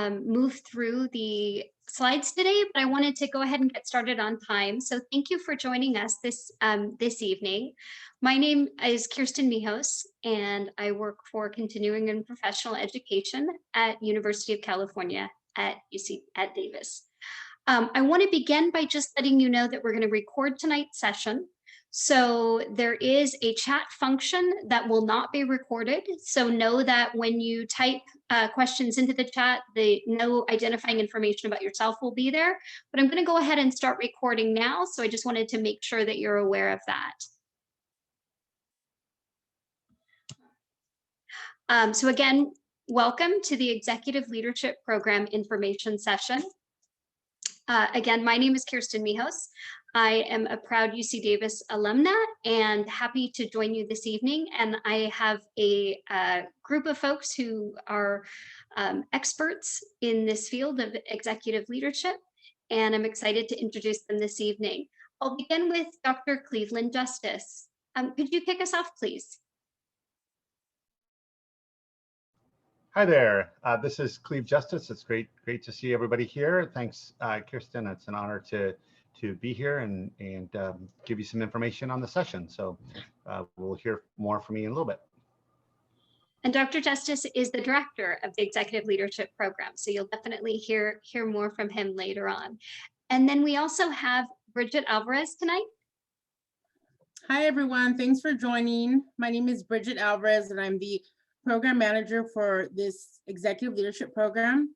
move through the slides today, but I wanted to go ahead and get started on time. So thank you for joining us this evening. My name is Kirsten Mijos, and I work for continuing and professional education at University of California at Davis. I want to begin by just letting you know that we're going to record tonight's session. So there is a chat function that will not be recorded. So know that when you type questions into the chat, no identifying information about yourself will be there. But I'm going to go ahead and start recording now. So I just wanted to make sure that you're aware of that. So again, welcome to the Executive Leadership Program information session. Again, my name is Kirsten Mijos. I am a proud UC Davis alumna and happy to join you this evening. And I have a group of folks who are experts in this field of executive leadership, and I'm excited to introduce them this evening. I'll begin with Dr. Cleveland Justice. Could you kick us off, please? Hi there, this is Cleve Justice. It's great to see everybody here. Thanks, Kirsten. It's an honor to be here and give you some information on the session. So we'll hear more from me in a little bit. And Dr. Justice is the director of the Executive Leadership Program, so you'll definitely hear more from him later on. And then we also have Bridget Alvarez tonight. Hi, everyone. Thanks for joining. My name is Bridget Alvarez, and I'm the program manager for this Executive Leadership Program,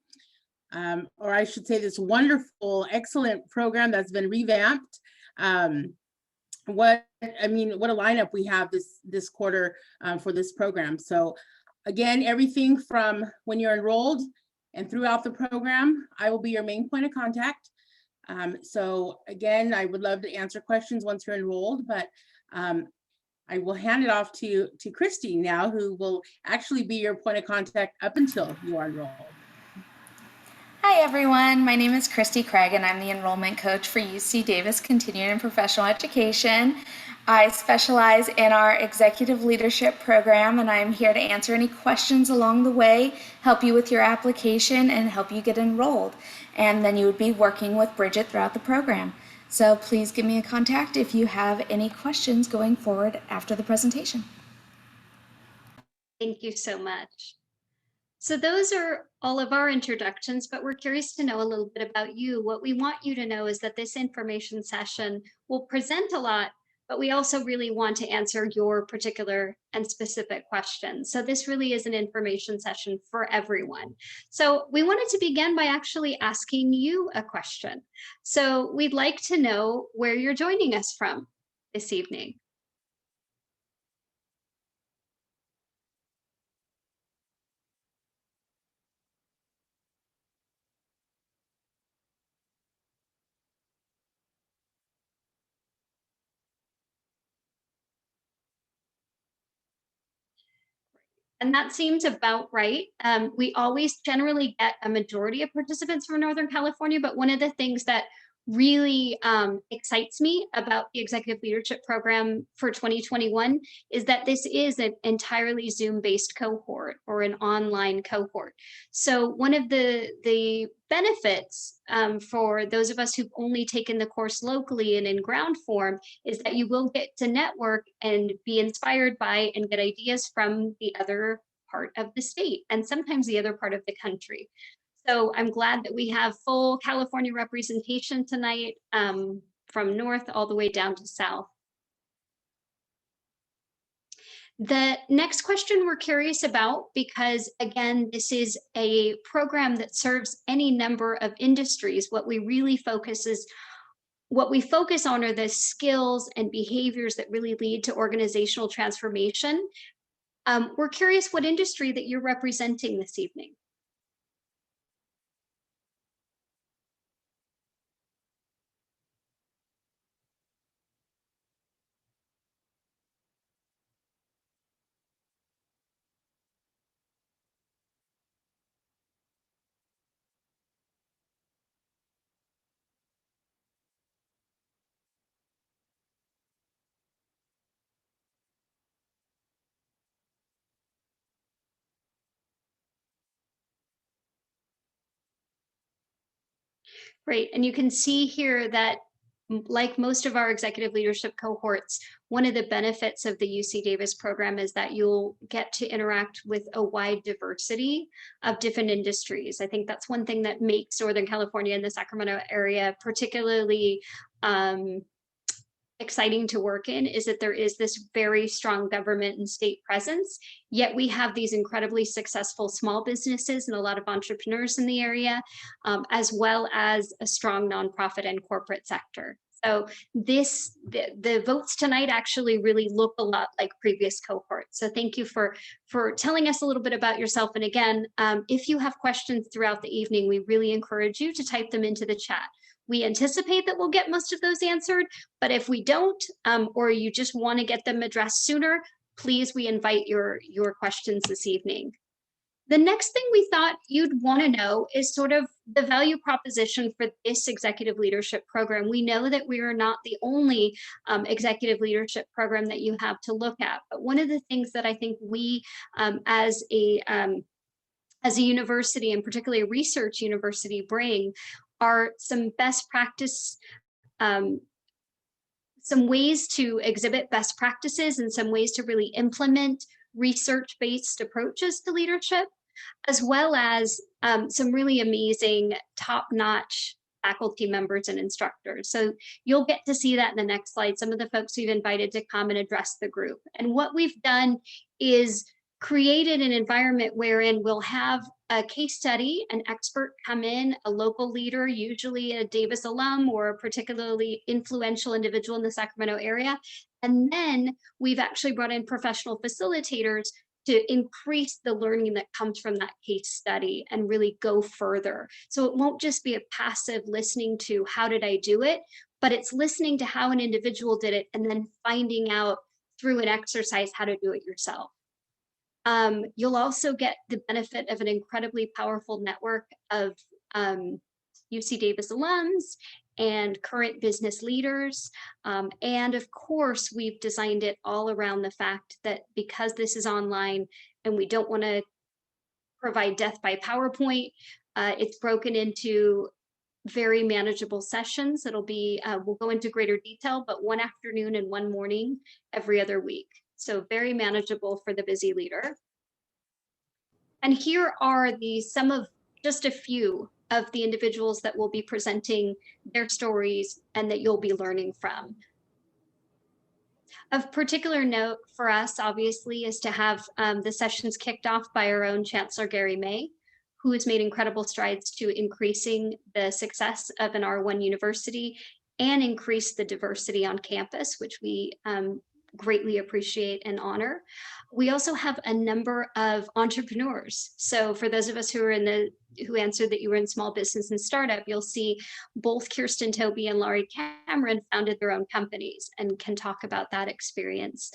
or I should say this wonderful, excellent program that's been revamped. What a lineup we have this quarter for this program. So again, everything from when you're enrolled and throughout the program, I will be your main point of contact. So again, I would love to answer questions once you're enrolled, but I will hand it off to Christy now, who will actually be your point of contact up until you are enrolled. Hi everyone, my name is Christy Craig and I'm the enrollment coach for UC Davis Continuing and Professional Education. I specialize in our executive leadership program and I'm here to answer any questions along the way, help you with your application and help you get enrolled. And then you would be working with Bridget throughout the program. So please give me a contact if you have any questions going forward after the presentation. Thank you so much. So those are all of our introductions, but we're curious to know a little bit about you. What we want you to know is that this information session will present a lot, but we also really want to answer your particular and specific questions. So this really is an information session for everyone. So we wanted to begin by actually asking you a question. So we'd like to know where you're joining us from this evening. And that seems about right. We always generally get a majority of participants from Northern California, but one of the things that really excites me about the Executive Leadership Program for 2021 is that this is an entirely Zoom-based cohort or an online cohort. So one of the benefits for those of us who've only taken the course locally and in ground form is that you will get to network and be inspired by and get ideas from the other part of the state and sometimes the other part of the country. So I'm glad that we have full California representation tonight from north all the way down to south. The next question we're curious about, because again, this is a program that serves any number of industries. What we focus on are the skills and behaviors that really lead to organizational transformation. We're curious what industry that you're representing this evening. Great. And you can see here that like most of our executive leadership cohorts, one of the benefits of the UC Davis program is that you'll get to interact with a wide diversity of different industries. I think that's one thing that makes Northern California and the Sacramento area particularly exciting to work in, is that there is this very strong government and state presence, yet we have these incredibly successful small businesses and a lot of entrepreneurs in the area, as well as a strong nonprofit and corporate sector. So the votes tonight actually really look a lot like previous cohorts. So thank you for telling us a little bit about yourself. And again, if you have questions throughout the evening, we really encourage you to type them into the chat. We anticipate that we'll get most of those answered, but if we don't, or you just want to get them addressed sooner, please, we invite your questions this evening. The next thing we thought you'd want to know is sort of the value proposition for this executive leadership program. We know that we are not the only executive leadership program that you have to look at, but one of the things that I think we as a university, and particularly a research university, bring are some best practice, some ways to exhibit best practices and some ways to really implement research-based approaches to leadership, as well as some really amazing top-notch faculty members and instructors. So you'll get to see that in the next slide, some of the folks we've invited to come and address the group. And what we've done is created an environment wherein we'll have a case study, an expert come in, a local leader, usually a Davis alum or a particularly influential individual in the Sacramento area. And then we've actually brought in professional facilitators to increase the learning that comes from that case study and really go further. So it won't just be a passive listening to how did I do it, but it's listening to how an individual did it and then finding out through an exercise how to do it yourself. You'll also get the benefit of an incredibly powerful network of UC Davis alums and current business leaders. And of course, we've designed it all around the fact that because this is online and we don't want to provide death by PowerPoint, it's broken into very manageable sessions. It'll be, we'll go into greater detail, but one afternoon and one morning every other week. So very manageable for the busy leader. And here are some of just a few of the individuals that will be presenting their stories and that you'll be learning from. Of particular note for us, obviously, is to have the sessions kicked off by our own Chancellor Gary May, who has made incredible strides to increasing the success of an R1 university and increase the diversity on campus, which we greatly appreciate and honor. We also have a number of entrepreneurs. So for those of us who are who answered that you were in small business and startup, you'll see both Kirsten Toby and Laurie Cameron founded their own companies and can talk about that experience.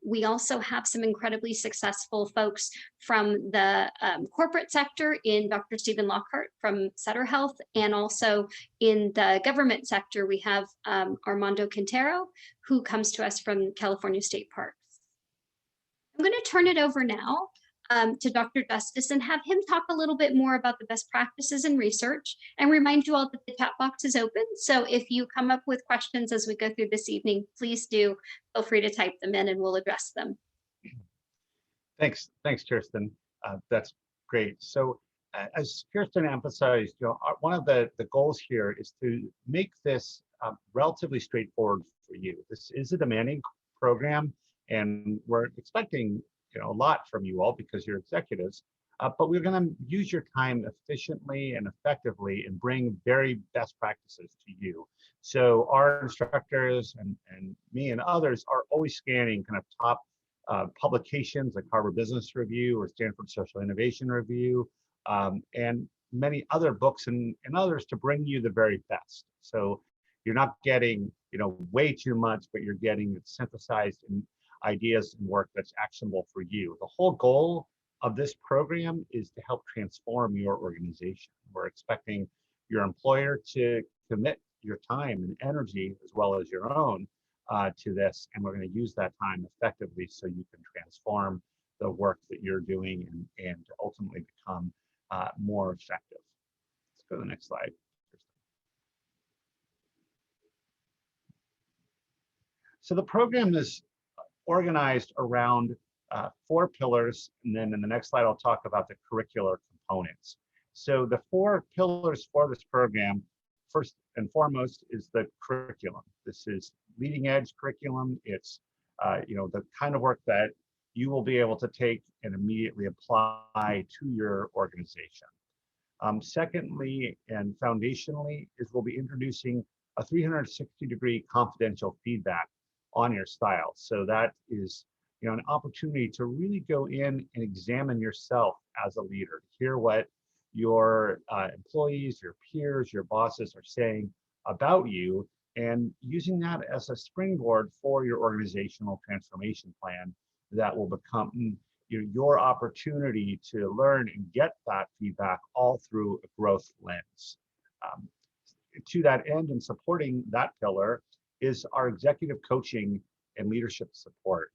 We also have some incredibly successful folks from the corporate sector in Dr. Stephen Lockhart from Sutter Health, and also in the government sector, we have Armando Quintero, who comes to us from California State Parks. I'm going to turn it over now to Dr. Justice and have him talk a little bit more about the best practices in research, and remind you all that the chat box is open. So if you come up with questions as we go through this evening, please do feel free to type them in and we'll address them. Thanks, Kirsten. That's great. So as Kirsten emphasized, one of the goals here is to make this relatively straightforward for you. This is a demanding program, and we're expecting a lot from you all because you're executives, but we're going to use your time efficiently and effectively and bring very best practices to you. So our instructors and me and others are always scanning kind of top publications like Harvard Business Review or Stanford Social Innovation Review, and many other books and others to bring you the very best. So you're not getting way too much, but you're getting it synthesized in ideas and work that's actionable for you. The whole goal of this program is to help transform your organization. We're expecting your employer to commit your time and energy as well as your own to this, and we're going to use that time effectively so you can transform the work that you're doing and ultimately become more effective. Let's go to the next slide. So the program is organized around 4 pillars, and then in the next slide, I'll talk about the curricular components. So the 4 pillars for this program, first and foremost, is the curriculum. This is leading edge curriculum. It's the kind of work that you will be able to take and immediately apply to your organization. Secondly, and foundationally, is we'll be introducing a 360-degree confidential feedback on your style. So that is an opportunity to really go in and examine yourself as a leader, hear what your employees, your peers, your bosses are saying about you, and using that as a springboard for your organizational transformation plan that will become your opportunity to learn and get that feedback all through a growth lens. To that end, and supporting that pillar is our executive coaching and leadership support.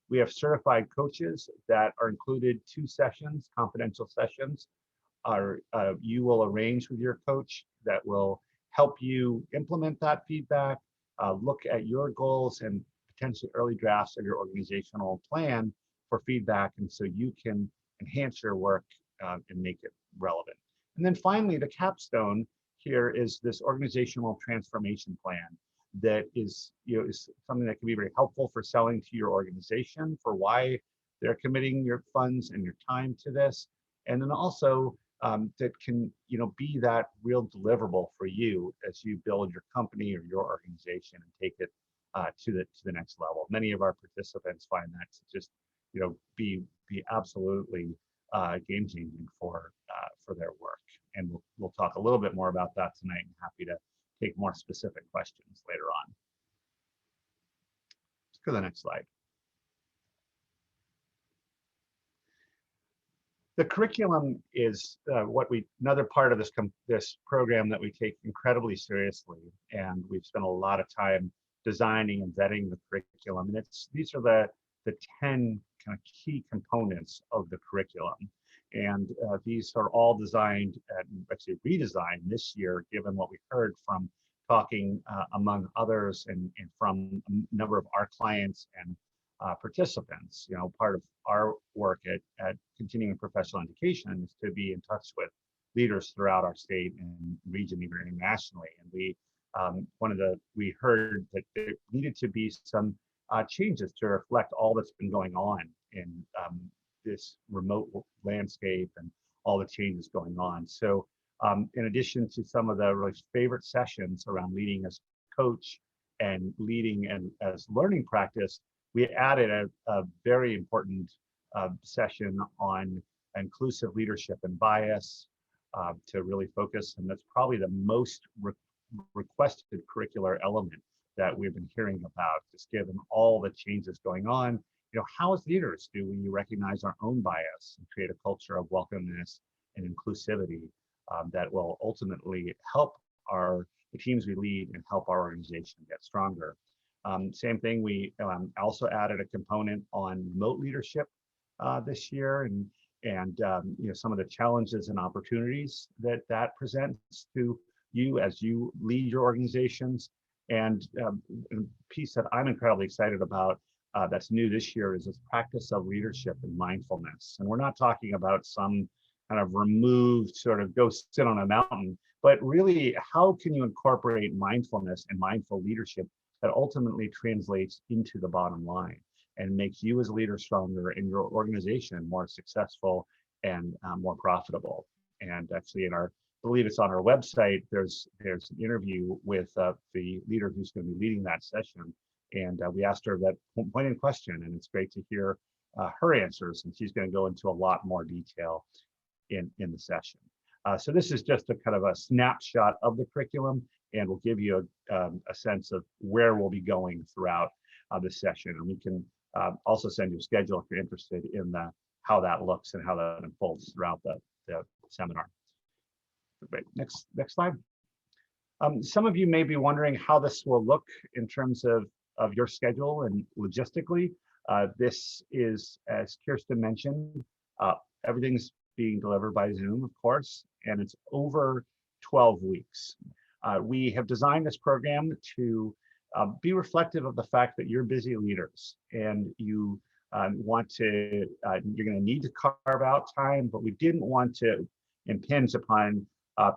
We have certified coaches that are included 2 sessions, confidential sessions. You will arrange with your coach that will help you implement that feedback, look at your goals and potentially early drafts of your organizational plan for feedback, and so you can enhance your work and make it relevant. And then finally, the capstone here is this organizational transformation plan that is something that can be very helpful for selling to your organization for why they're committing your funds and your time to this, and then also that can be that real deliverable for you as you build your company or your organization and take it to the next level. Many of our participants find that to just be absolutely game-changing for their work, and we'll talk a little bit more about that tonight. I'm happy to take more specific questions later on. Let's go to the next slide. The curriculum is another part of this program that we take incredibly seriously, and we've spent a lot of time designing and vetting the curriculum. And these are the 10 kind of key components of the curriculum, and these are all designed and actually redesigned this year, given what we heard from talking among others and from a number of our clients and participants. Part of our work at continuing professional education is to be in touch with leaders throughout our state and region, even internationally. And we heard that there needed to be some changes to reflect all that's been going on in this remote landscape and all the changes going on. So in addition to some of the really favorite sessions around leading as coach and leading and as learning practice, we added a very important session on inclusive leadership and bias to really focus, and that's probably the most requested curricular element that we've been hearing about, just given all the changes going on. How as leaders do we recognize our own bias and create a culture of welcomeness and inclusivity that will ultimately help the teams we lead and help our organization get stronger. Same thing, we also added a component on remote leadership this year, and some of the challenges and opportunities that presents to you as you lead your organizations. And a piece that I'm incredibly excited about that's new this year is this practice of leadership and mindfulness. And we're not talking about some kind of removed sort of go sit on a mountain, but really how can you incorporate mindfulness and mindful leadership that ultimately translates into the bottom line and makes you as a leader stronger and your organization more successful and more profitable. And actually I believe it's on our website, there's an interview with the leader who's going to be leading that session. And we asked her that pointed question, and it's great to hear her answers, and she's going to go into a lot more detail in the session. So this is just a kind of a snapshot of the curriculum, and will give you a sense of where we'll be going throughout the session. And we can also send you a schedule if you're interested in how that looks and how that unfolds throughout the seminar. Great. Next slide. Some of you may be wondering how this will look in terms of your schedule and logistically. This is, as Kirsten mentioned, everything's being delivered by Zoom, of course, and it's over 12 weeks. We have designed this program to be reflective of the fact that you're busy leaders and you want to, you're going to need to carve out time, but we didn't want to impinge upon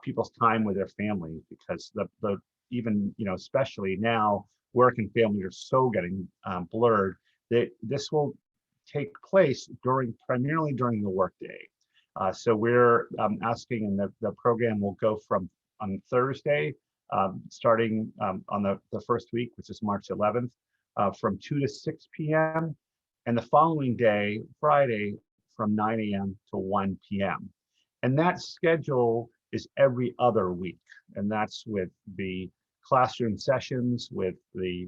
people's time with their families, because the even, especially now, work and family are so getting blurred, that this will take place primarily during the workday. So we're asking, and the program will go from on Thursday, starting on the first week, which is March 11th, from 2 to 6 p.m. and the following day, Friday, from 9 a.m. to 1 p.m. And that schedule is every other week. And that's with the classroom sessions, with the,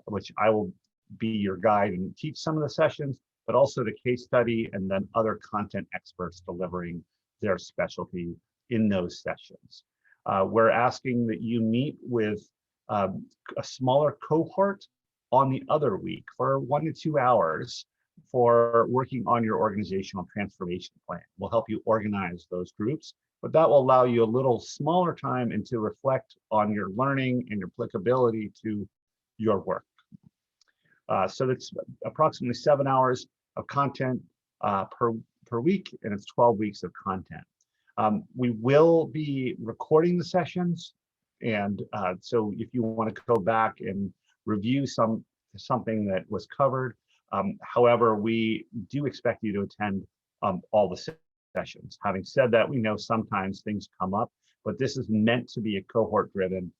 which I will be your guide and teach some of the sessions, but also the case study, and then other content experts delivering their specialty in those sessions. We're asking that you meet with a smaller cohort on the other week for 1 to 2 hours for working on your organizational transformation plan. We'll help you organize those groups, but that will allow you a little smaller time and to reflect on your learning and your applicability to your work. So that's approximately 7 hours of content per week, and it's 12 weeks of content. We will be recording the sessions, and so if you want to go back and review something that was covered, however, we do expect you to attend all the sessions. Having said that, we know sometimes things come up, but this is meant to be a cohort-driven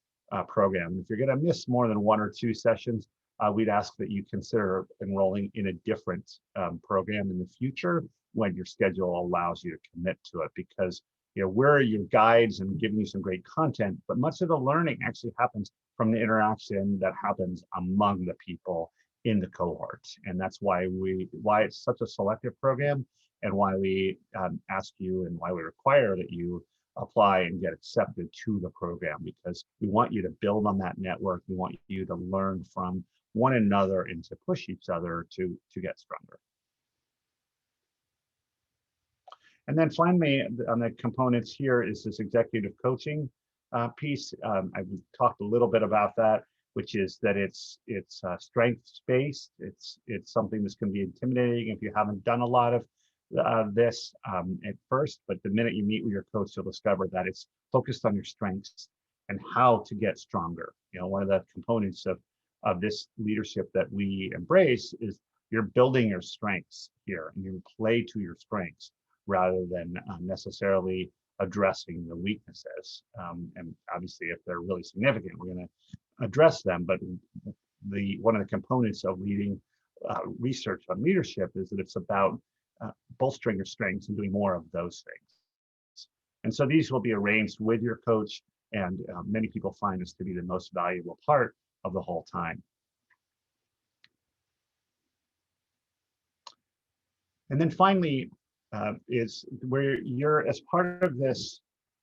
program. If you're going to miss more than 1 or 2 sessions, we'd ask that you consider enrolling in a different program in the future when your schedule allows you to commit to it, because we're your guides and giving you some great content, but much of the learning actually happens from the interaction that happens among the people in the cohorts. And that's why it's such a selective program, and why we ask you, and why we require that you apply and get accepted to the program, because we want you to build on that network. We want you to learn from one another and to push each other to get stronger. And then finally, on the components here is this executive coaching piece. I've talked a little bit about that, which is that it's strengths-based. It's something that's going to be intimidating if you haven't done a lot of this at first, but the minute you meet with your coach, you'll discover that it's focused on your strengths and how to get stronger. One of the components of this leadership that we embrace is you're building your strengths here, and you play to your strengths rather than necessarily addressing the weaknesses. And obviously, if they're really significant, we're going to address them. But one of the components of leading research on leadership is that it's about bolstering your strengths and doing more of those things. And so these will be arranged with your coach, and many people find this to be the most valuable part of the whole time. And then finally, is where you're, as part of this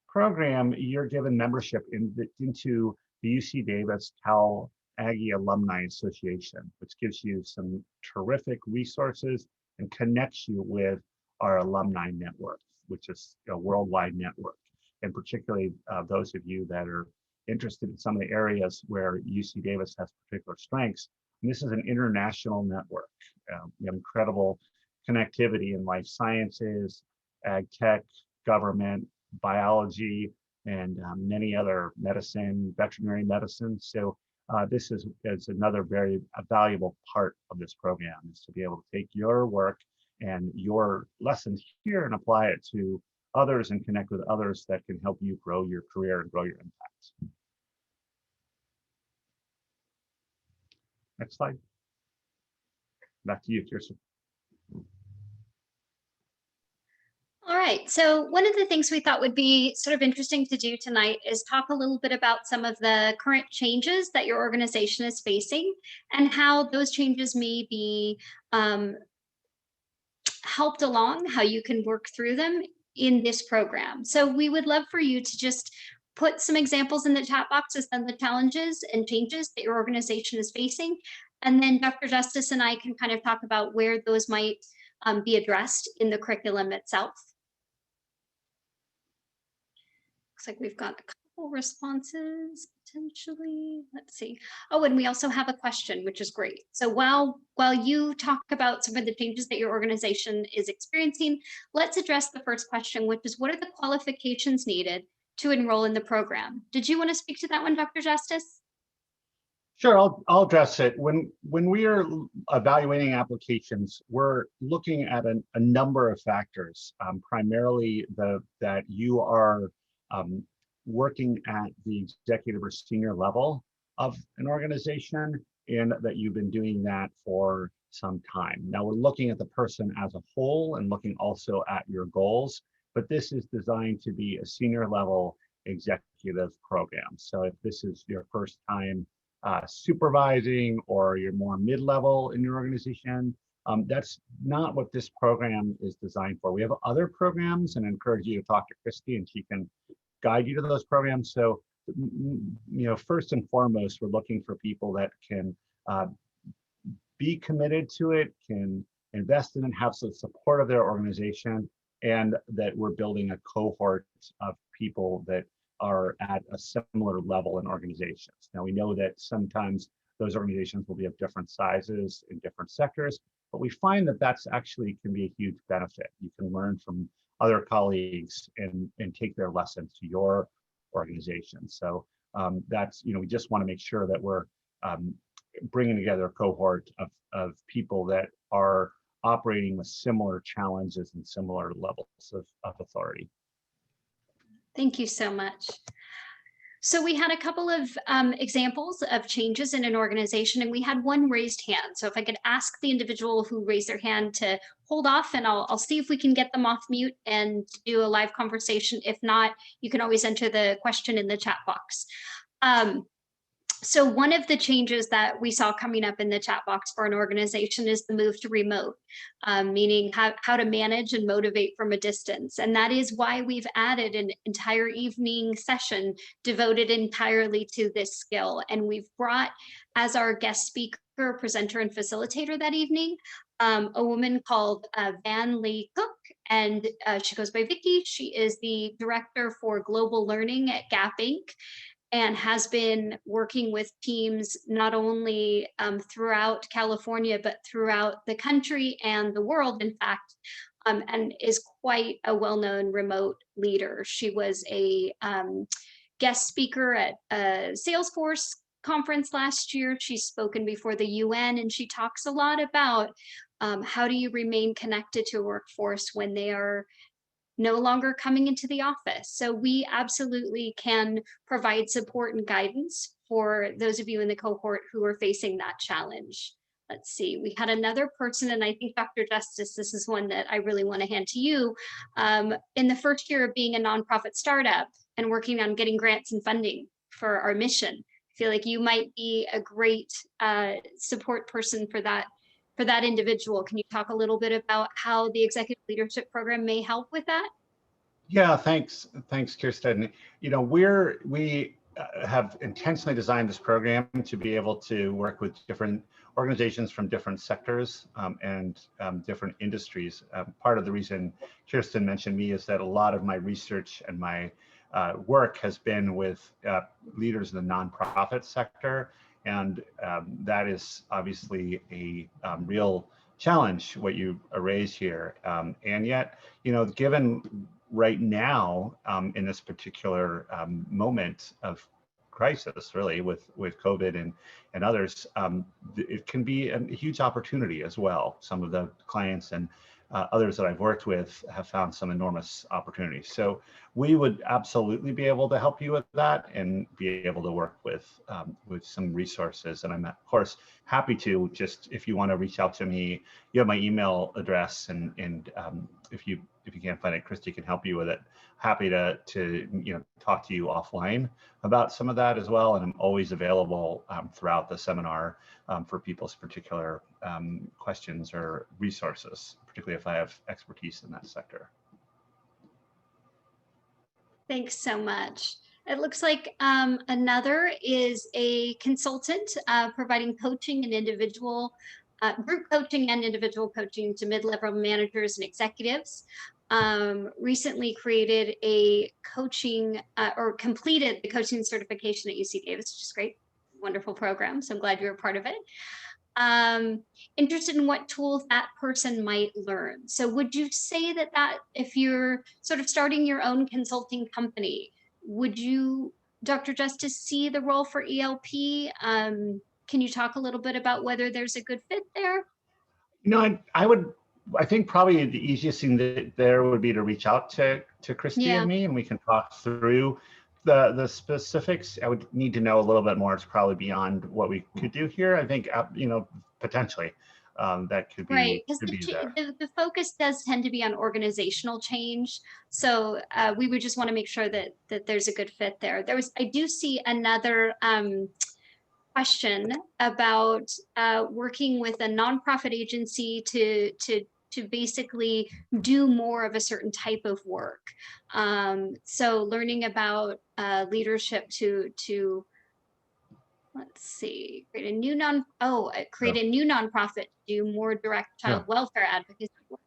program, you're given membership into the UC Davis Cal Aggie Alumni Association, which gives you some terrific resources and connects you with our alumni network, which is a worldwide network. And particularly those of you that are interested in some of the areas where UC Davis has particular strengths. And this is an international network. We have incredible connectivity in life sciences, ag tech, government, biology, and many other medicine, veterinary medicine. So this is another very valuable part of this program, is to be able to take your work and your lessons here and apply it to others and connect with others that can help you grow your career and grow your impact. Next slide. Back to you, Kirsten. All right, so one of the things we thought would be sort of interesting to do tonight is talk a little bit about some of the current changes that your organization is facing and how those changes may be helped along, how you can work through them in this program. So we would love for you to just put some examples in the chat box as the challenges and changes that your organization is facing. And then Dr. Justice and I can kind of talk about where those might be addressed in the curriculum itself. Looks like we've got a couple responses potentially. Let's see. Oh, and we also have a question, which is great. So while you talk about some of the changes that your organization is experiencing, let's address the first question, which is what are the qualifications needed to enroll in the program? Did you want to speak to that one, Dr. Justice? Sure, I'll address it. When we are evaluating applications, we're looking at a number of factors, primarily that you are working at the executive or senior level of an organization, and that you've been doing that for some time. Now we're looking at the person as a whole and looking also at your goals, but this is designed to be a senior level executive program. So if this is your first time supervising, or you're more mid-level in your organization, that's not what this program is designed for. We have other programs, and I encourage you to talk to Christy, and she can guide you to those programs. So, first and foremost, we're looking for people that can be committed to it, can invest in and have some support of their organization, and that we're building a cohort of people that are at a similar level in organizations. Now we know that sometimes those organizations will be of different sizes in different sectors, but we find that that's actually can be a huge benefit. You can learn from other colleagues and take their lessons to your organization. So that's, we just want to make sure that we're bringing together a cohort of people that are operating with similar challenges and similar levels of authority. Thank you so much. So we had a couple of examples of changes in an organization, and we had one raised hand. So if I could ask the individual who raised their hand to hold off, and I'll see if we can get them off mute and do a live conversation. If not, you can always enter the question in the chat box. So one of the changes that we saw coming up in the chat box for an organization is the move to remote, meaning how to manage and motivate from a distance. And that is why we've added an entire evening session devoted entirely to this skill. And we've brought as our guest speaker, presenter, and facilitator that evening, a woman called Van Lee Cook, and she goes by Vicky. She is the director for global learning at Gap Inc., and has been working with teams not only throughout California, but throughout the country and the world, in fact, and is quite a well-known remote leader. She was a guest speaker at a Salesforce conference last year. She's spoken before the UN, and she talks a lot about how do you remain connected to a workforce when they are no longer coming into the office. So we absolutely can provide support and guidance for those of you in the cohort who are facing that challenge. Let's see, we had another person, and I think Dr. Justice, this is one that I really want to hand to you. In the first year of being a nonprofit startup and working on getting grants and funding for our mission, I feel like you might be a great support person for that individual. Can you talk a little bit about how the executive leadership program may help with that? Yeah, thanks, Kirsten. We have intentionally designed this program to be able to work with different organizations from different sectors and different industries. Part of the reason Kirsten mentioned me is that a lot of my research and my work has been with leaders in the nonprofit sector. And that is obviously a real challenge, what you raise here. And yet, given right now in this particular moment of crisis, really with COVID and others, it can be a huge opportunity as well. Some of the clients and others that I've worked with have found some enormous opportunities. So we would absolutely be able to help you with that and be able to work with some resources. And I'm of course happy to, just if you want to reach out to me, you have my email address, and if you can't find it, Christy can help you with it. Happy to talk to you offline about some of that as well. And I'm always available throughout the seminar for people's particular questions or resources, particularly if I have expertise in that sector. Thanks so much. It looks like another is a consultant providing coaching and individual group coaching and individual coaching to mid-level managers and executives. recently created a coaching or completed the coaching certification at UC Davis, which is great, wonderful program. So I'm glad you're a part of it. Interested in what tools that person might learn. So would you say that if you're sort of starting your own consulting company, would you, Dr. Justice, see the role for ELP? Can you talk a little bit about whether there's a good fit there? I think probably the easiest thing there would be to reach out to Christy Yeah. and me, and we can talk through the specifics. I would need to know a little bit more. It's probably beyond what we could do here. I think, potentially that could be, right, because there. the focus does tend to be on organizational change. So we would just want to make sure that there's a good fit there. I do see another question about working with a nonprofit agency to basically do more of a certain type of work. So learning about leadership to let's see, create a new nonprofit to do more direct child welfare advocacy work.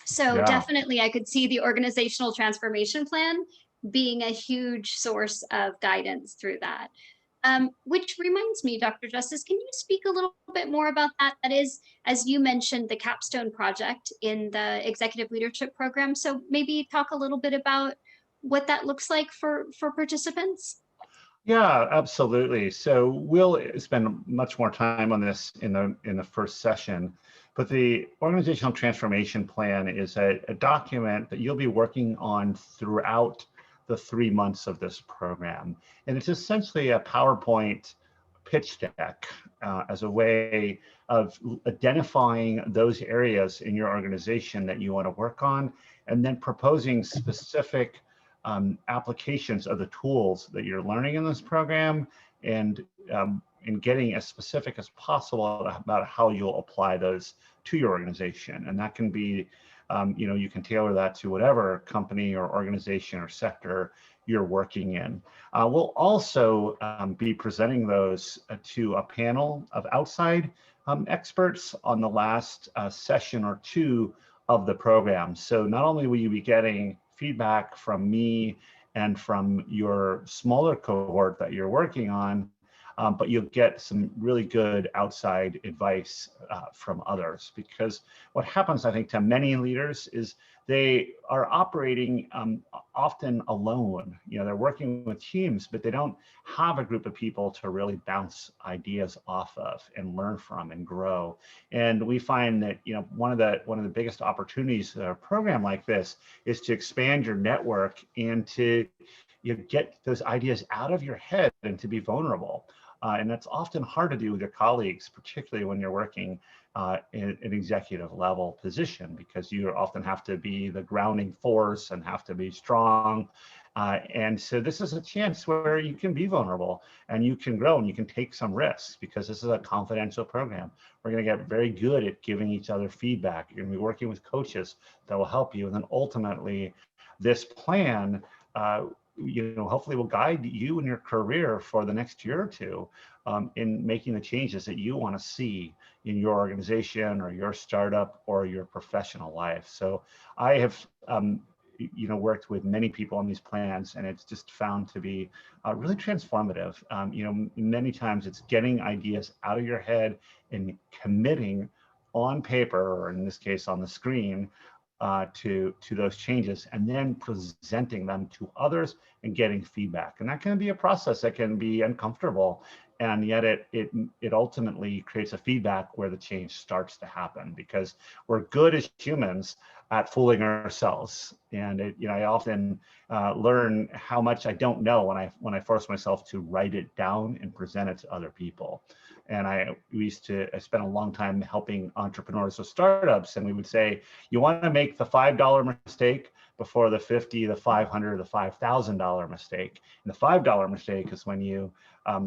So definitely I could see the organizational transformation plan being a huge source of guidance through that. Which reminds me, Dr. Justice, can you speak a little bit more about that? That is, as you mentioned, the Capstone project in the executive leadership program. So maybe talk a little bit about what that looks like for participants. Yeah, absolutely. So we'll spend much more time on this in the first session, but the organizational transformation plan is a document that you'll be working on throughout the 3 months of this program. And it's essentially a PowerPoint pitch deck as a way of identifying those areas in your organization that you want to work on, and then proposing specific applications of the tools that you're learning in this program, and getting as specific as possible about how you'll apply those to your organization. And that can be, you can tailor that to whatever company or organization or sector you're working in. We'll also be presenting those to a panel of outside experts on the last session or two of the program. So not only will you be getting feedback from me and from your smaller cohort that you're working on, but you'll get some really good outside advice from others. Because what happens, I think, to many leaders is they are operating often alone. They're working with teams, but they don't have a group of people to really bounce ideas off of and learn from and grow. And we find that one of the biggest opportunities of a program like this is to expand your network and to get those ideas out of your head and to be vulnerable. And that's often hard to do with your colleagues, particularly when you're working in an executive level position, because you often have to be the grounding force and have to be strong. And so this is a chance where you can be vulnerable and you can grow and you can take some risks, because this is a confidential program. We're going to get very good at giving each other feedback. You're going to be working with coaches that will help you. And then ultimately, this plan hopefully will guide you in your career for the next year or two in making the changes that you want to see in your organization or your startup or your professional life. So I have worked with many people on these plans, and it's just found to be really transformative. Many times it's getting ideas out of your head and committing on paper, or in this case on the screen, to those changes, and then presenting them to others and getting feedback. And that can be a process that can be uncomfortable, and yet it ultimately creates a feedback where the change starts to happen, because we're good as humans at fooling ourselves. And I often learn how much I don't know when I force myself to write it down and present it to other people. And I spent a long time helping entrepreneurs with startups, and we would say, you want to make the $5 mistake before the $50, the $500, the $5,000 mistake. And the $5 mistake is when you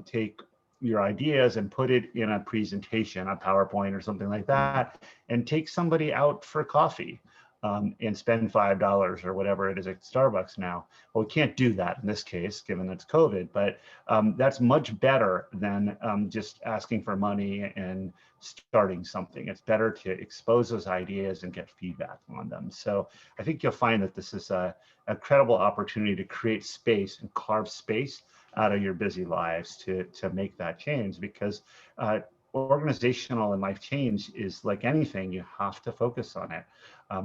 take your ideas and put it in a presentation, a PowerPoint or something like that, and take somebody out for coffee. and spend $5 or whatever it is at Starbucks now. Well, we can't do that in this case, given it's COVID, but that's much better than just asking for money and starting something. It's better to expose those ideas and get feedback on them. So I think you'll find that this is a credible opportunity to create space and carve space out of your busy lives to make that change, because organizational and life change is like anything, you have to focus on it,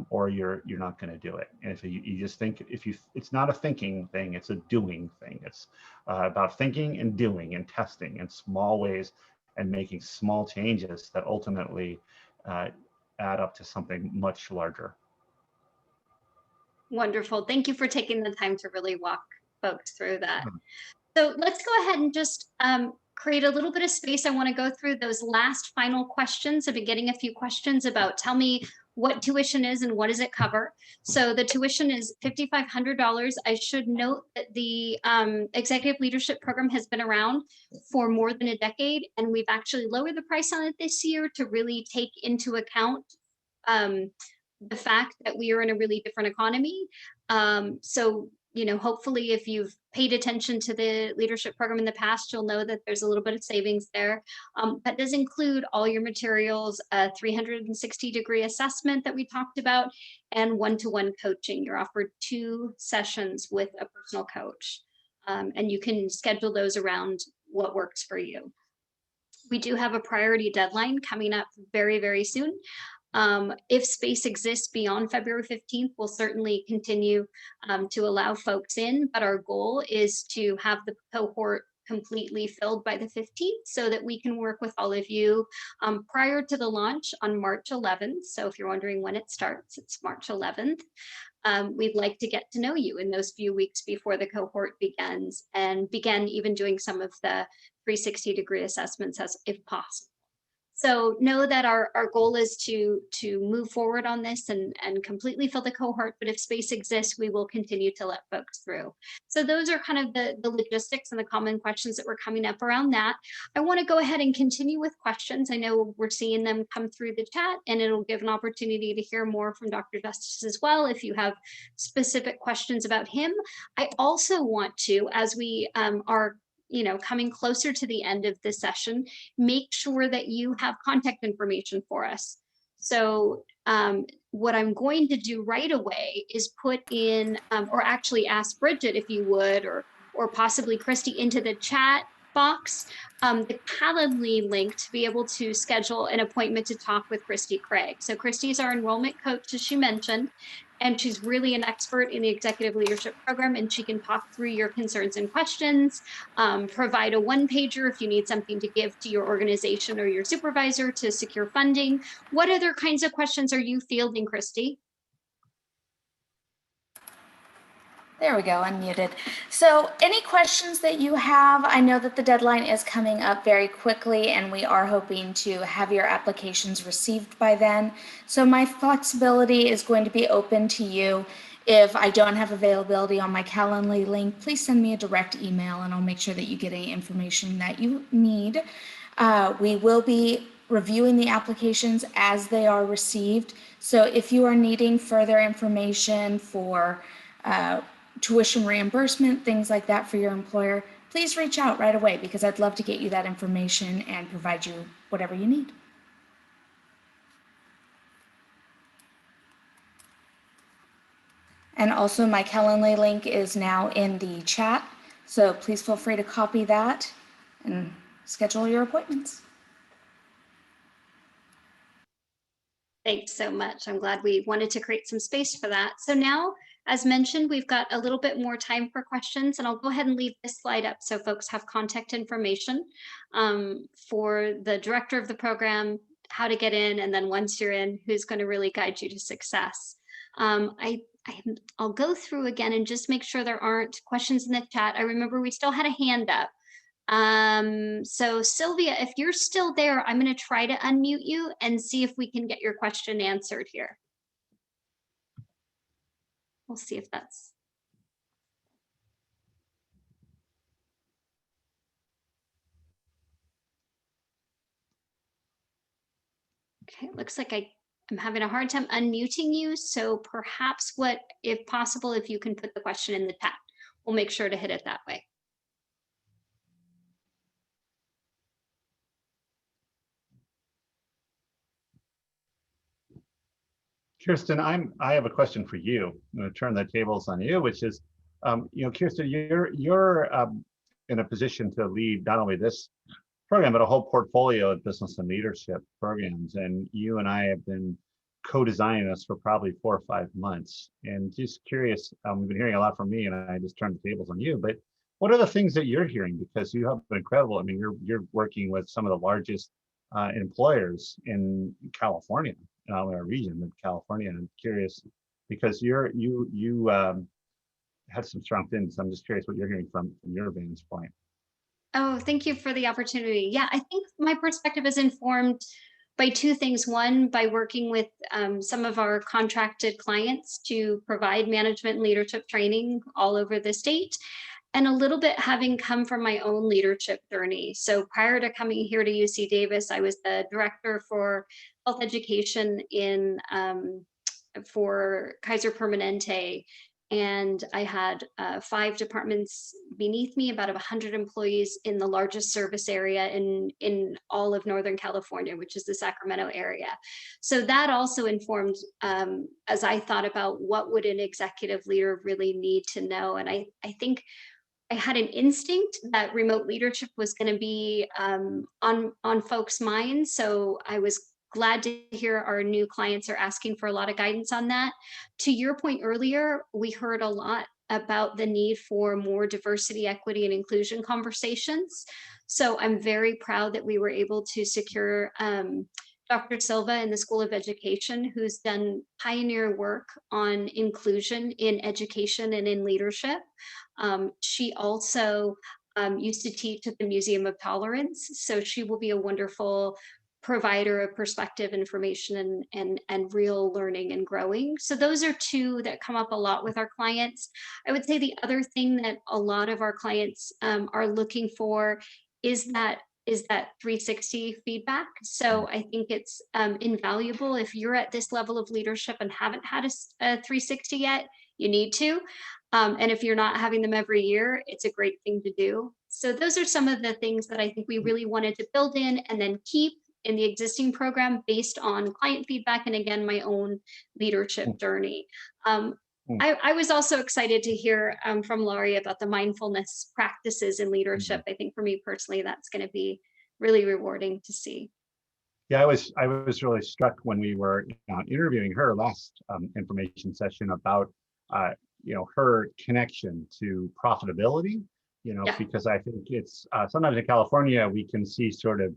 or you're not going to do it. And if you just think, it's not a thinking thing, it's a doing thing. It's about thinking and doing and testing in small ways and making small changes that ultimately add up to something much larger. Wonderful. Thank you for taking the time to really walk folks through that. So let's go ahead and just create a little bit of space. I want to go through those last final questions. I've been getting a few questions about, tell me what tuition is and what does it cover. So the tuition is $5,500. I should note that the Executive Leadership Program has been around for more than a decade, and we've actually lowered the price on it this year to really take into account the fact that we are in a really different economy. So, you know, hopefully if you've paid attention to the leadership program in the past, you'll know that there's a little bit of savings there. That does include all your materials, a 360-degree assessment that we talked about, and one-to-one coaching. You're offered 2 sessions with a personal coach, and you can schedule those around what works for you. We do have a priority deadline coming up very, very soon. If space exists beyond February 15th, we'll certainly continue to allow folks in, but our goal is to have the cohort completely filled by the 15th so that we can work with all of you prior to the launch on March 11th. So if you're wondering when it starts, it's March 11th. We'd like to get to know you in those few weeks before the cohort begins, and begin even doing some of the 360-degree assessments as if possible. So know that our goal is to move forward on this and completely fill the cohort, but if space exists, we will continue to let folks through. So those are kind of the logistics and the common questions that were coming up around that. I want to go ahead and continue with questions. I know we're seeing them come through the chat, and it'll give an opportunity to hear more from Dr. Justice as well if you have specific questions about him. I also want to, as we are coming closer to the end of this session, make sure that you have contact information for us. So what I'm going to do right away is put in, or actually ask Bridget if you would, or possibly Christy, into the chat box, the Calendly link to be able to schedule an appointment to talk with Christy Craig. So Christy is our enrollment coach, as she mentioned, and she's really an expert in the Executive Leadership Program, and she can talk through your concerns and questions, provide a one-pager if you need something to give to your organization or your supervisor to secure funding. What other kinds of questions are you fielding, Christy? There we go, unmuted. So any questions that you have, I know that the deadline is coming up very quickly, and we are hoping to have your applications received by then. So my flexibility is going to be open to you. If I don't have availability on my Calendly link, please send me a direct email and I'll make sure that you get any information that you need. We will be reviewing the applications as they are received. So if you are needing further information for tuition reimbursement, things like that for your employer, please reach out right away, because I'd love to get you that information and provide you whatever you need. And also my Calendly link is now in the chat, so please feel free to copy that and schedule your appointments. Thanks so much. I'm glad we wanted to create some space for that. So now, as mentioned, we've got a little bit more time for questions, and I'll go ahead and leave this slide up so folks have contact information for the director of the program, how to get in, and then once you're in, who's going to really guide you to success. I'll go through again and just make sure there aren't questions in the chat. I remember we still had a hand up. So Sylvia, if you're still there, I'm going to try to unmute you and see if we can get your question answered here. We'll see if that's. Okay, it looks like I I'm having a hard time unmuting you. So perhaps if possible, if you can put the question in the chat, we'll make sure to hit it that way. Kirsten, I have a question for you. I'm going to turn the tables on you, which is, Kirsten, you're in a position to lead not only this program, but a whole portfolio of business and leadership programs. And you and I have been co-designing this for probably 4 or 5 months. And just curious, we've been hearing a lot from me, and I just turned the tables on you. But what are the things that you're hearing? Because you have been incredible. I mean, you're working with some of the largest employers in California, in our region of California. And I'm curious because you had some strong things. I'm just curious what you're hearing from your vantage point. Oh, thank you for the opportunity. Yeah, I think my perspective is informed by 2 things. One, by working with some of our contracted clients to provide management and leadership training all over the state, and a little bit having come from my own leadership journey. So prior to coming here to UC Davis, I was the director for health education for Kaiser Permanente. And I had 5 departments beneath me, about 100 employees in the largest service area in all of Northern California, which is the Sacramento area. So that also informed as I thought about what would an executive leader really need to know. And I think I had an instinct that remote leadership was going to be on folks' minds. So I was glad to hear our new clients are asking for a lot of guidance on that. To your point earlier, we heard a lot about the need for more diversity, equity, and inclusion conversations. So I'm very proud that we were able to secure Dr. Silva in the School of Education, who's done pioneer work on inclusion in education and in leadership. She also used to teach at the Museum of Tolerance, so she will be a wonderful provider of perspective, information, and real learning and growing. So those are 2 that come up a lot with our clients. I would say the other thing that a lot of our clients are looking for is that 360 feedback. So I think it's invaluable. If you're at this level of leadership and haven't had a 360 yet, you need to. And if you're not having them every year, it's a great thing to do. So those are some of the things that I think we really wanted to build in and then keep in the existing program based on client feedback and, again, my own leadership journey. I was also excited to hear from Laurie about the mindfulness practices in leadership. I think for me personally, that's going to be really rewarding to see. Yeah, I was really struck when we were interviewing her last information session about her connection to profitability. Yeah. Because I think it's sometimes in California we can see sort of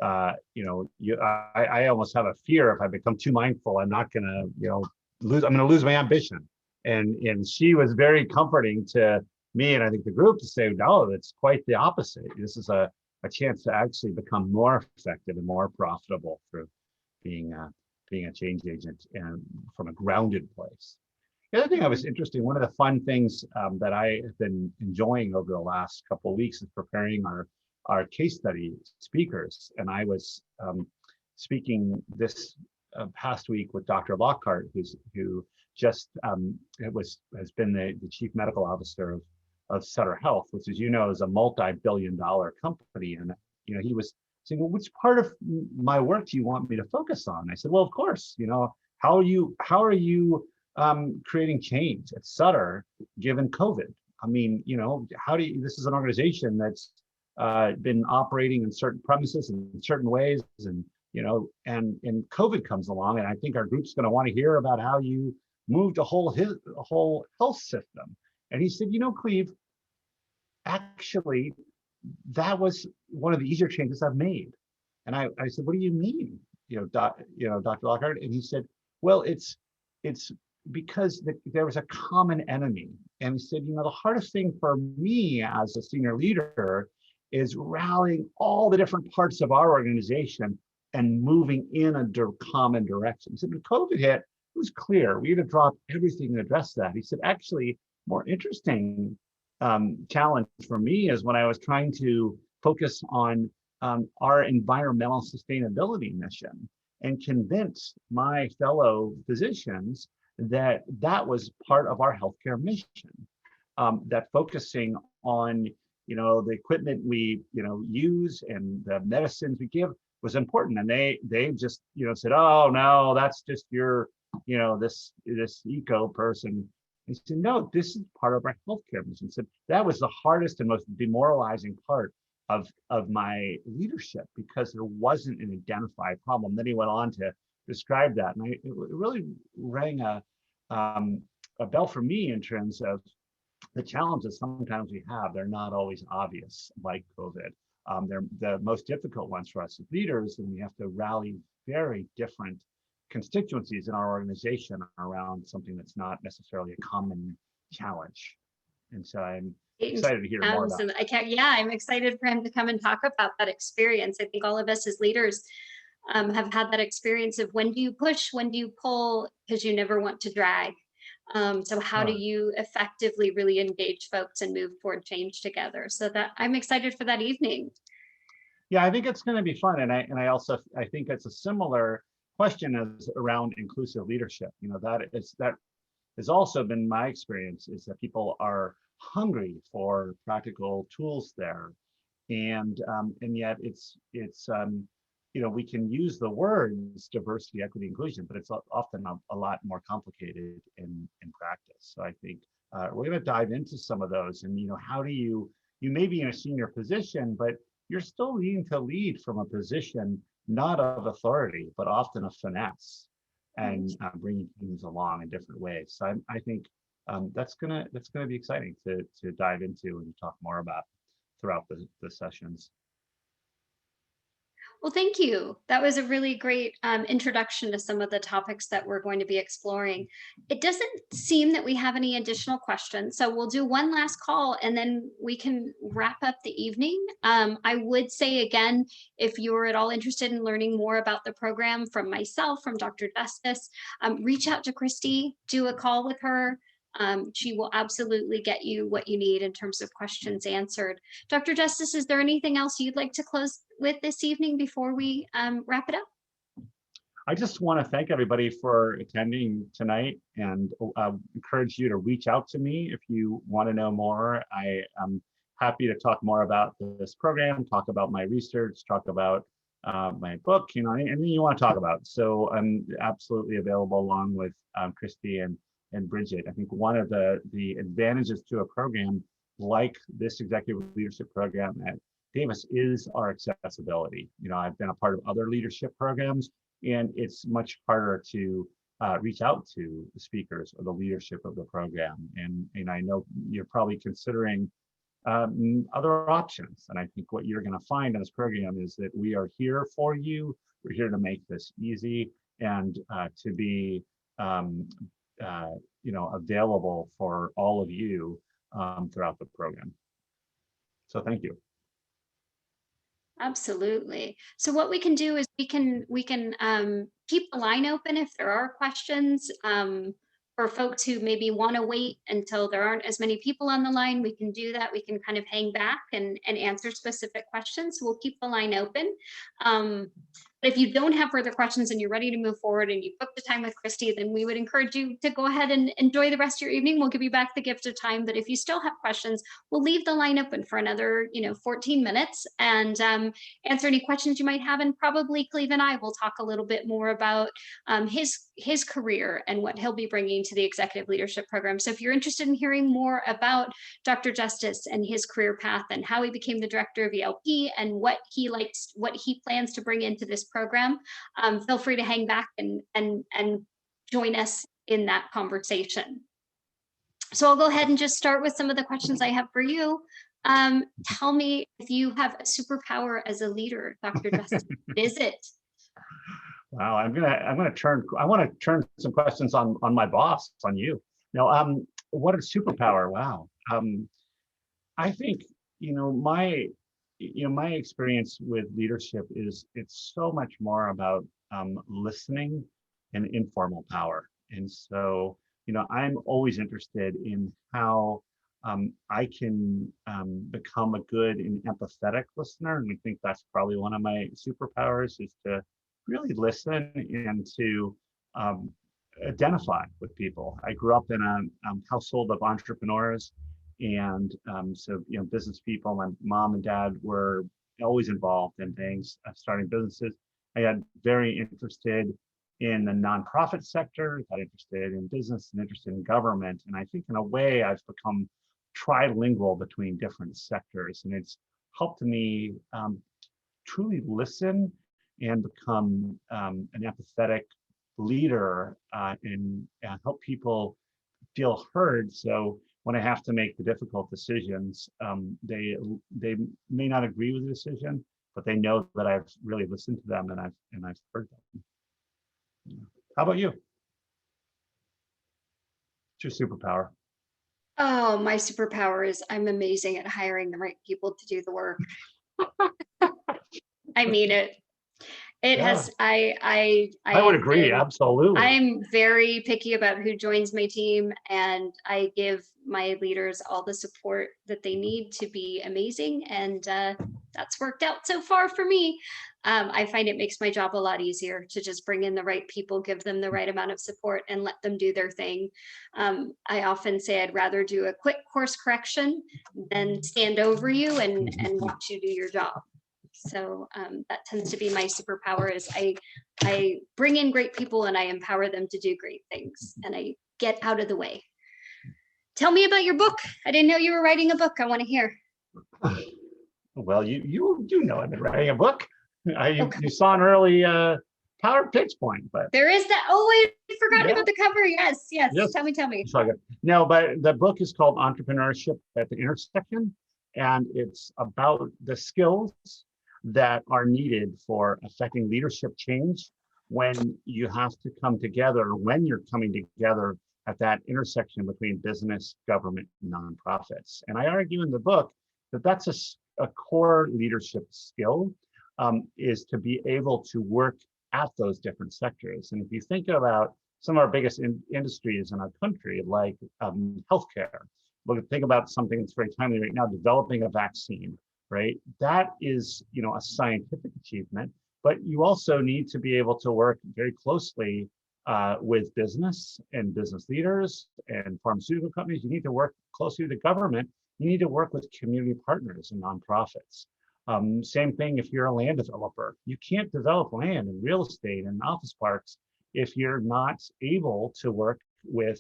I almost have a fear if I become too mindful, I'm not going to I'm going to lose my ambition. And she was very comforting to me, and I think the group, to say, no, it's quite the opposite. This is a chance to actually become more effective and more profitable through being a change agent and from a grounded place. The other thing I was interested, one of the fun things that I have been enjoying over the last couple of weeks is preparing our case study speakers. And I was speaking this past week with Dr. Lockhart, who just has been the chief medical officer of Sutter Health, which, as you know, is a multi-billion-dollar company. And he was saying, well, which part of my work do you want me to focus on? I said, well, of course, how are you creating change at Sutter given COVID? I mean, this is an organization that's been operating in certain premises and in certain ways, and COVID comes along, and I think our group's going to want to hear about how you moved a whole health system. And he said, Cleve, actually, that was one of the easier changes I've made. And I said, what do you mean, Dr. Lockhart? And he said, well, it's because there was a common enemy. And he said, the hardest thing for me as a senior leader is rallying all the different parts of our organization and moving in a common direction. He said, when COVID hit, it was clear we had to drop everything and address that. He said, actually, more interesting challenge for me is when I was trying to focus on our environmental sustainability mission. and convince my fellow physicians that that was part of our healthcare mission, that focusing on, the equipment we, use and the medicines we give was important. And they just, said, oh, no, that's just your, this eco person. And said, no, this is part of our healthcare mission. So that was the hardest and most demoralizing part of my leadership, because there wasn't an identified problem. Then he went on to describe that, and it really rang a bell for me in terms of the challenges sometimes we have. They're not always obvious, like COVID. They're the most difficult ones for us as leaders, and we have to rally very different constituencies in our organization around something that's not necessarily a common challenge. And so I'm excited to hear more about it. I'm excited for him to come and talk about that experience. I think all of us as leaders have had that experience of, when do you push, when do you pull, because you never want to drag. So how do you effectively really engage folks and move toward change together? So that I'm excited for that evening. Yeah, I think it's going to be fun. And I also think it's a similar question as around inclusive leadership. That has also been my experience, is that people are hungry for practical tools there. And yet it's we can use the words diversity, equity, inclusion, but it's often a lot more complicated in practice. So I think we're going to dive into some of those. And how do you may be in a senior position, but you're still needing to lead from a position not of authority, but often of finesse, and bringing teams along in different ways. So I think that's gonna be exciting to dive into and talk more about throughout the sessions. Well, thank you. That was a really great introduction to some of the topics that we're going to be exploring. It doesn't seem that we have any additional questions, so we'll do one last call and then we can wrap up the evening. I would say again, if you're at all interested in learning more about the program from myself, from Dr. Justice, reach out to Christy, do a call with her. She will absolutely get you what you need in terms of questions answered. Dr. Justice, is there anything else you'd like to close with this evening before we wrap it up? I just want to thank everybody for attending tonight, and encourage you to reach out to me if you want to know more. I am happy to talk more about this program, talk about my research, talk about my book, anything you want to talk about. So I'm absolutely available, along with Christy and Bridget. I think one of the advantages to a program like this executive leadership program at Davis is our accessibility. I've been a part of other leadership programs, and it's much harder to reach out to the speakers or the leadership of the program. And I know you're probably considering other options. And I think what you're going to find in this program is that we are here for you. We're here to make this easy and to be available for all of you throughout the program. So thank you. Absolutely. So what we can do is we can keep the line open if there are questions. For folks who maybe want to wait until there aren't as many people on the line, we can do that. We can kind of hang back and answer specific questions. So we'll keep the line open. But if you don't have further questions and you're ready to move forward and you booked a time with Christy, then we would encourage you to go ahead and enjoy the rest of your evening. We'll give you back the gift of time. But if you still have questions, we'll leave the line open for another 14 minutes and answer any questions you might have. And probably Cleve and I will talk a little bit more about his career and what he'll be bringing to the executive leadership program. So if you're interested in hearing more about Dr. Justice and his career path and how he became the director of ELP and what he plans to bring into this program, feel free to hang back and join us in that conversation. So I'll go ahead and just start with some of the questions I have for you. Tell me if you have a superpower as a leader, Dr. Justice. What is it? Wow, I want to turn some questions on my boss, on you. Now, what a superpower! Wow. I think my experience with leadership is it's so much more about listening and informal power. And so, I'm always interested in how I can become a good and empathetic listener. And I think that's probably one of my superpowers, is to really listen and to identify with people. I grew up in a household of entrepreneurs, and so business people. My mom and dad were always involved in things, starting businesses. I got very interested in the nonprofit sector, got interested in business and interested in government. And I think in a way I've become trilingual between different sectors, and it's helped me truly listen and become an empathetic leader and help people feel heard. So when I have to make the difficult decisions, they may not agree with the decision, but they know that I've really listened to them and I've heard them. How about you? What's your superpower? Oh, my superpower is I'm amazing at hiring the right people to do the work. I mean it. It Yeah. has, I would agree, absolutely. I'm very picky about who joins my team, and I give my leaders all the support that they need to be amazing. And that's worked out so far for me. I find it makes my job a lot easier to just bring in the right people, give them the right amount of support, and let them do their thing. I often say I'd rather do a quick course correction than stand over you and watch you do your job. So that tends to be my superpower, is I bring in great people and I empower them to do great things, and I get out of the way. Tell me about your book. I didn't know you were writing a book. I want to hear. Well, you know I've been writing a book. You saw an early power pitch point, but there is that. Oh, I forgot about the cover. Yes. Tell me. No, but the book is called Entrepreneurship at the Intersection, and it's about the skills that are needed for affecting leadership change when you have to come together, when you're coming together at that intersection between business, government, and nonprofits. And I argue in the book that that's a core leadership skill, is to be able to work at those different sectors. And if you think about some of our biggest industries in our country, like healthcare, think about something that's very timely right now, developing a vaccine. Right? That is, a scientific achievement, but you also need to be able to work very closely with business and business leaders and pharmaceutical companies. You need to work closely with the government. You need to work with community partners and nonprofits. Same thing if you're a land developer. You can't develop land and real estate and office parks if you're not able to work with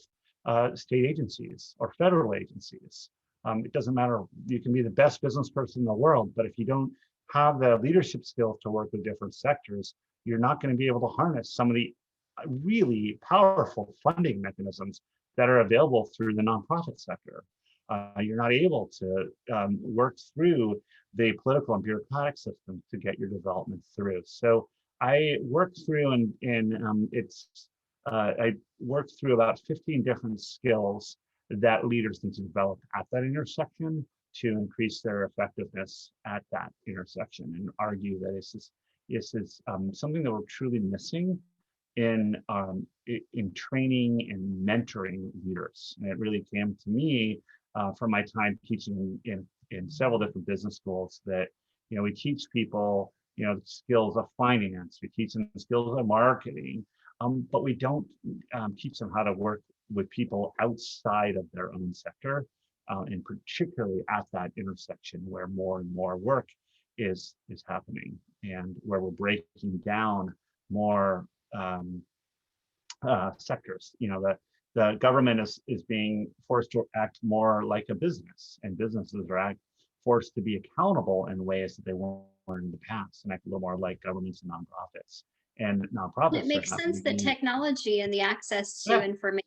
state agencies or federal agencies. It doesn't matter, you can be the best business person in the world, but if you don't have the leadership skills to work with different sectors, you're not going to be able to harness some of the really powerful funding mechanisms that are available through the nonprofit sector. You're not able to work through the political and bureaucratic system to get your development through. So I worked through I worked through about 15 different skills that leaders need to develop at that intersection to increase their effectiveness at that intersection, and argue that this is something that we're truly missing in training and mentoring leaders. And it really came to me from my time teaching in several different business schools that we teach people the skills of finance, we teach them the skills of marketing, but we don't teach them how to work with people outside of their own sector, and particularly at that intersection where more and more work is happening, and where we're breaking down more sectors. The government is being forced to act more like a business, and businesses are forced to be accountable in ways that they weren't in the past, and act a little more like governments and nonprofits. And nonprofits. It makes sense that technology and the access to information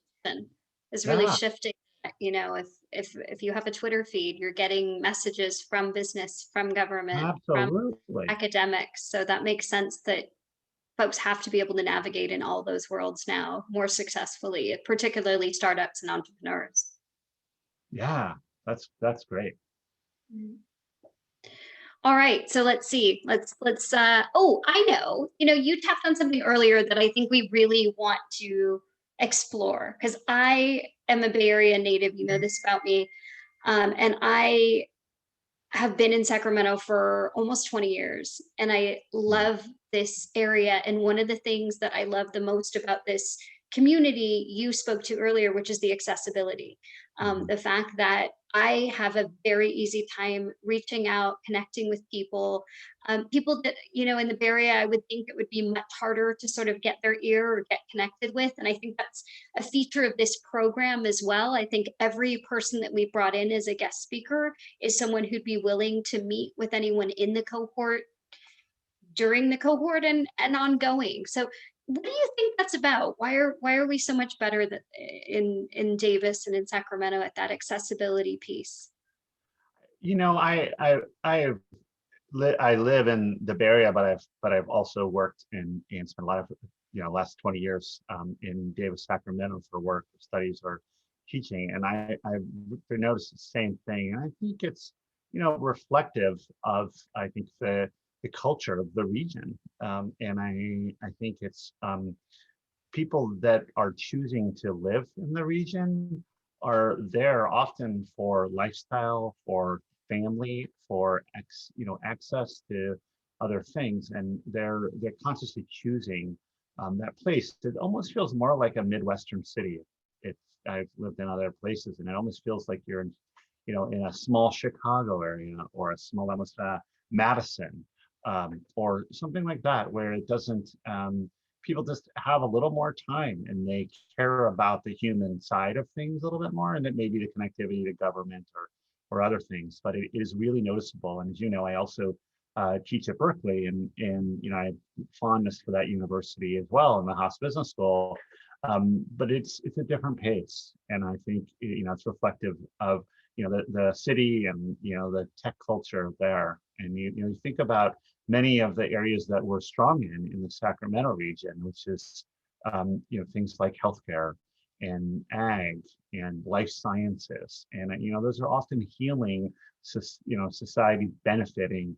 is really shifting. If you have a Twitter feed, you're getting messages from business, from government, from academics. So that makes sense that folks have to be able to navigate in all those worlds now more successfully, particularly startups and entrepreneurs. Yeah, that's great. All right, so let's see. Let's oh, I know. You tapped on something earlier that I think we really want to explore, because I am a Bay Area native. You know this about me. And I have been in Sacramento for almost 20 years, and I love this area. And one of the things that I love the most about this community you spoke to earlier, which is the accessibility. The fact that I have a very easy time reaching out, connecting with people, people that, in the Bay Area, I would think it would be much harder to sort of get their ear or get connected with. And I think that's a feature of this program as well. I think every person that we brought in as a guest speaker is someone who'd be willing to meet with anyone in the cohort, during the cohort, and ongoing. So what do you think that's about? Why are we so much better in Davis and in Sacramento at that accessibility piece? I live in the Bay Area, but I've also worked and spent a lot of last 20 years in Davis, Sacramento for work, studies, or teaching, and I've noticed the same thing, and I think it's reflective of the culture of the region, and I think it's people that are choosing to live in the region are there often for lifestyle, for family, for access to other things, and they're consciously choosing that place. It almost feels more like a Midwestern city. I've lived in other places, and it almost feels like you're in a small Chicago area, or a small almost Madison, or something like that, where it doesn't. People just have a little more time, and they care about the human side of things a little bit more, and it may be the connectivity to government or other things, but it is really noticeable. And as you know, I also teach at Berkeley, and I have fondness for that university as well, in the Haas Business School. But it's a different pace, and I think it's reflective of the city and the tech culture there. And you think about many of the areas that we're strong in the Sacramento region, which is things like healthcare and ag and life sciences, and those are often healing, society benefiting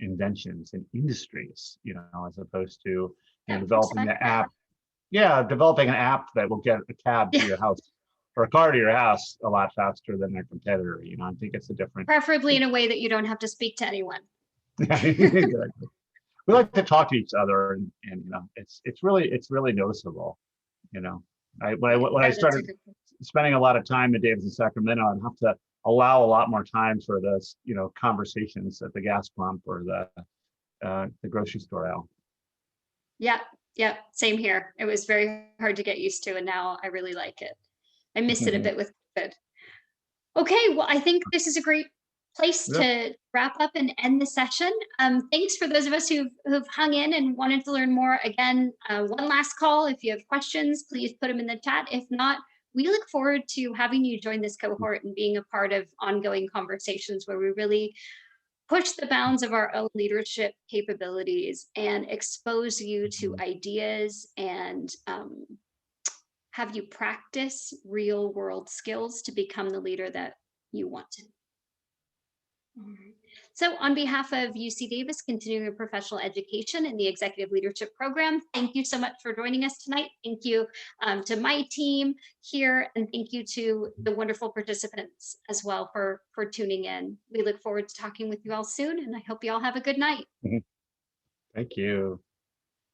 inventions and industries, as opposed to developing an app. Yeah, developing an app that will get a cab to your house or a car to your house a lot faster than their competitor. I think it's a different. Preferably in a way that you don't have to speak to anyone. Yeah, exactly. We like to talk to each other, and it's really noticeable. When I started spending a lot of time in Davis and Sacramento, I'd have to allow a lot more time for those conversations at the gas pump or the grocery store aisle. Yeah, same here. It was very hard to get used to, and now I really like it. I missed it a bit with COVID. Okay, well, I think this is a great place to wrap up and end the session. Thanks for those of us who've hung in and wanted to learn more. Again, one last call. If you have questions, please put them in the chat. If not, we look forward to having you join this cohort and being a part of ongoing conversations where we really push the bounds of our own leadership capabilities and expose you to ideas and have you practice real world skills to become the leader that you want to. So on behalf of UC Davis Continuing Professional Education and the Executive Leadership Program, thank you so much for joining us tonight. Thank you to my team here, and thank you to the wonderful participants as well for tuning in. We look forward to talking with you all soon, and I hope you all have a good night. Thank you.